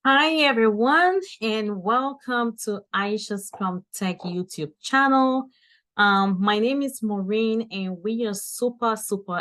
Hi everyone, and welcome to AishaScrumTech YouTube channel. My name is Maureen, and we are super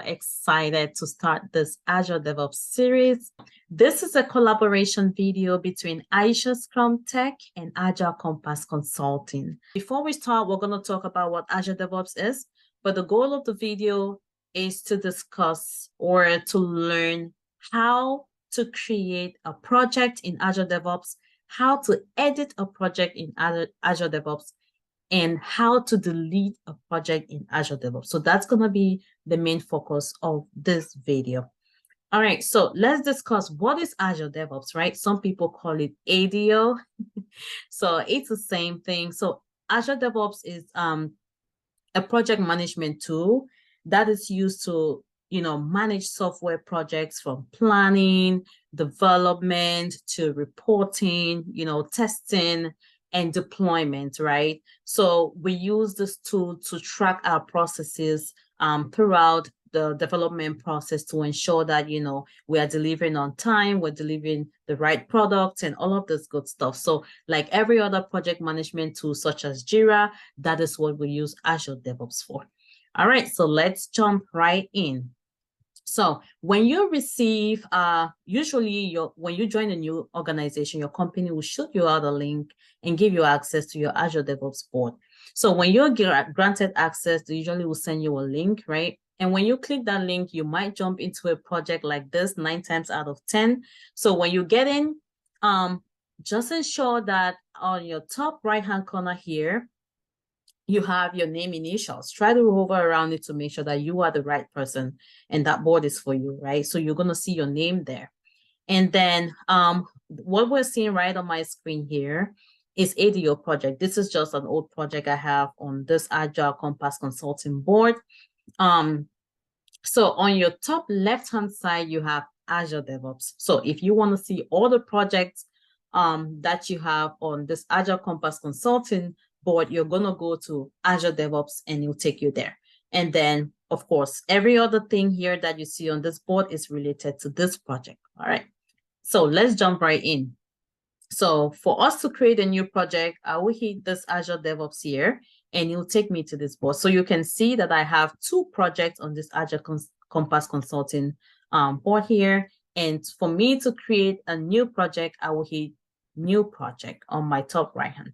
excited to start this Azure DevOps series. This is a collaboration video between AishaScrumTech and AgileCompassConsulting. Before we start, we're going to talk about what Azure DevOps is, but the goal of the video is to discuss or to learn how to create a project in Azure DevOps, how to edit a project in Azure DevOps, and how to delete a project in Azure DevOps. So that's going to be the main focus of this video. All right, so let's discuss what is Azure DevOps, right? Some people call it ADO. So it's the same thing. So Azure DevOps is a project management tool that is used to manage software projects from planning, development to reporting, testing and deployment, right? So we use this tool to track our processes throughout the development process to ensure that, we are delivering on time, we're delivering the right products and all of this good stuff. So like every other project management tool, such as Jira, that is what we use Azure DevOps for. All right, so let's jump right in. So when you receive, usually when you join a new organization, your company will shoot you out a link and give you access to your Azure DevOps board. So when you're granted access, they usually will send you a link, right? And when you click that link, you might jump into a project like this 9 times out of 10. So when you get in, just ensure that on your top right-hand corner here, you have your name initials. Try to hover around it to make sure that you are the right person and that board is for you, right? So you're going to see your name there. And then what we're seeing right on my screen here is ADO project. This is just an old project I have on this Agile Compass Consulting board. So on your top left-hand side, you have Azure DevOps. So if you want to see all the projects that you have on this Agile Compass Consulting board, you're going to go to Azure DevOps and it'll take you there. And then, of course, every other thing here that you see on this board is related to this project. All right. So let's jump right in. So for us to create a new project, I will hit this Azure DevOps here and it will take me to this board. So you can see that I have 2 projects on this Agile Compass Consulting board here. And for me to create a new project, I will hit New Project on my top right hand.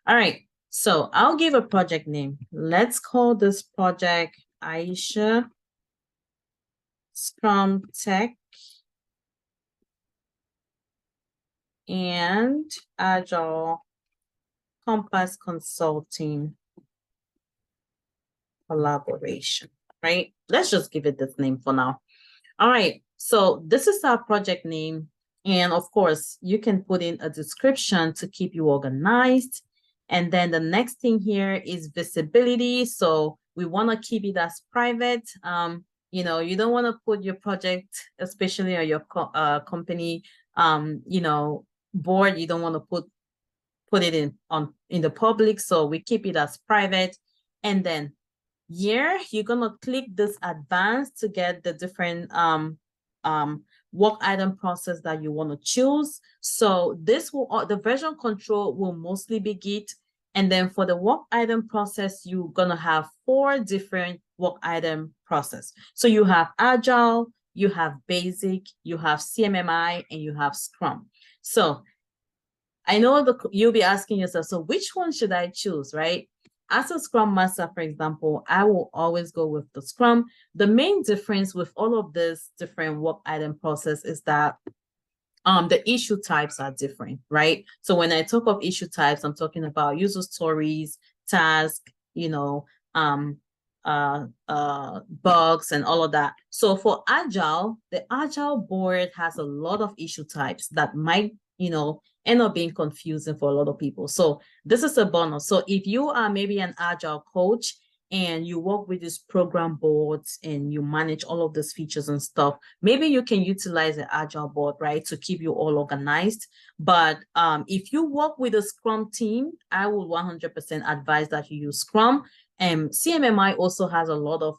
All right, so I'll give a project name. Let's call this project AishaScrumTech and AgileCompassConsulting collaboration, right? Let's just give it this name for now. All right, so this is our project name. And of course, you can put in a description to keep you organized. And then the next thing here is visibility. So we want to keep it as private. You don't want to put your project, especially on your company, board. You don't want to put it in the public. So we keep it as private. And then here you're gonna click this advanced to get the different work item process that you want to choose. So this will, the version control will mostly be Git. And then for the work item process, you're gonna have 4 different work item process. So you have Agile, you have Basic, you have CMMI, and you have Scrum. So I know you'll be asking yourself, so which one should I choose, right? As a Scrum Master, for example, I will always go with the Scrum. The main difference with all of this different work item process is that the issue types are different, right? So when I talk of issue types, I'm talking about user stories, tasks, bugs and all of that. So for Agile, the Agile board has a lot of issue types that might, end up being confusing for a lot of people. So this is a bonus. So if you are maybe an Agile coach and you work with these program boards and you manage all of these features and stuff, maybe you can utilize the Agile board, right, to keep you all organized. But if you work with a Scrum team, I would 100% advise that you use Scrum. And CMMI also has a lot of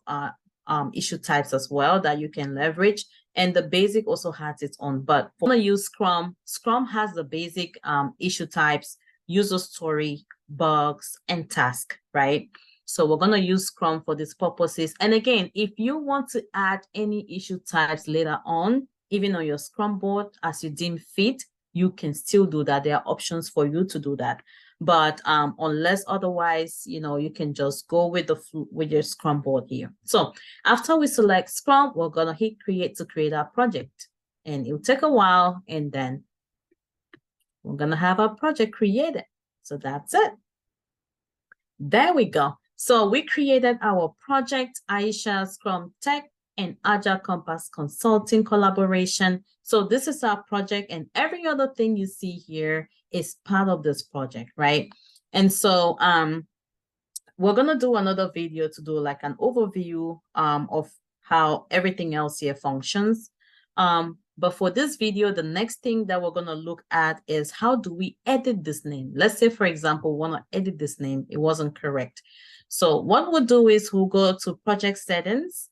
issue types as well that you can leverage. And the basic also has its own, but for to use Scrum, Scrum has the basic issue types, user story, bugs, and task, right? So we're going to use Scrum for these purposes. And again, if you want to add any issue types later on, even on your Scrum board as you deem fit, you can still do that. There are options for you to do that. But unless otherwise, you can just go with your Scrum board here. So after we select Scrum, we're going to hit create to create our project. And it'll take a while, and then we're going to have our project created. So that's it. There we go. So we created our project, AishaScrumTech and AgileCompassConsulting collaboration. So this is our project, and every other thing you see here is part of this project, right? And so we're going to do another video to do like an overview of how everything else here functions. But for this video, the next thing that we're going to look at is how do we edit this name? Let's say, for example, we want to edit this name. It wasn't correct. So what we'll do is we'll go to project settings.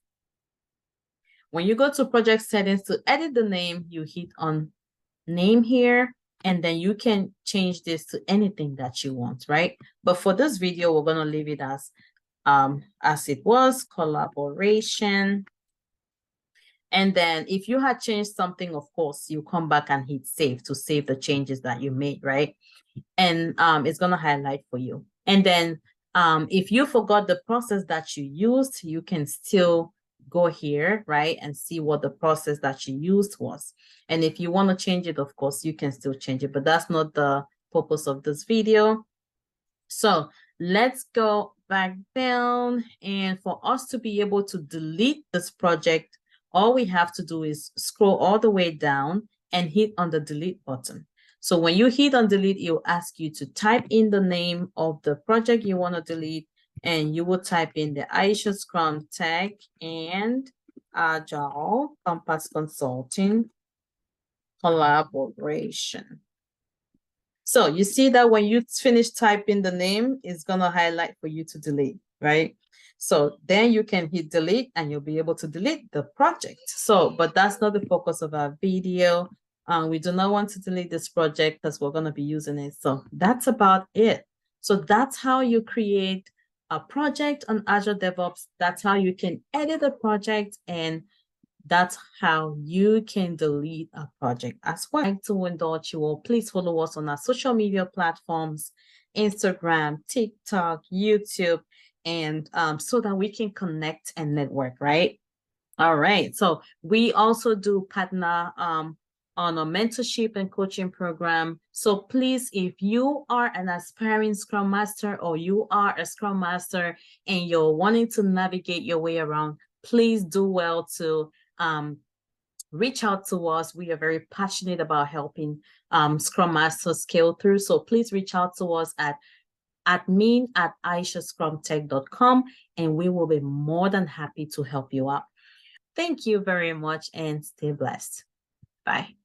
When you go to project settings to edit the name, you hit on name here, and then you can change this to anything that you want, right? But for this video, we're going to leave it as it was, collaboration. And then if you had changed something, of course, you come back and hit save to save the changes that you made, right? And it's going to highlight for you. And then if you forgot the process that you used, you can still go here, right, and see what the process that you used was. And if you want to change it, of course, you can still change it, but that's not the purpose of this video. So let's go back down. And for us to be able to delete this project, all we have to do is scroll all the way down and hit on the delete button. So when you hit on delete, it will ask you to type in the name of the project you want to delete, and you will type in the AishaScrumTech and AgileCompassConsulting collaboration. So you see that when you finish typing the name, it's going to highlight for you to delete, right? So then you can hit delete and you'll be able to delete the project. So, but that's not the focus of our video. We do not want to delete this project because we're going to be using it. So that's about it. So that's how you create a project on Azure DevOps. That's how you can edit a project, and that's how you can delete a project as well. I'd like to indulge you all. Please follow us on our social media platforms, Instagram, TikTok, YouTube, and so that we can connect and network, right? All right. So we also do partner on a mentorship and coaching program. So please, if you are an aspiring Scrum Master or you are a Scrum Master and you're wanting to navigate your way around, please do well to reach out to us. We are very passionate about helping Scrum Masters scale through. So please reach out to us at admin@aishascrumtech.com, and we will be more than happy to help you out. Thank you very much and stay blessed. Bye.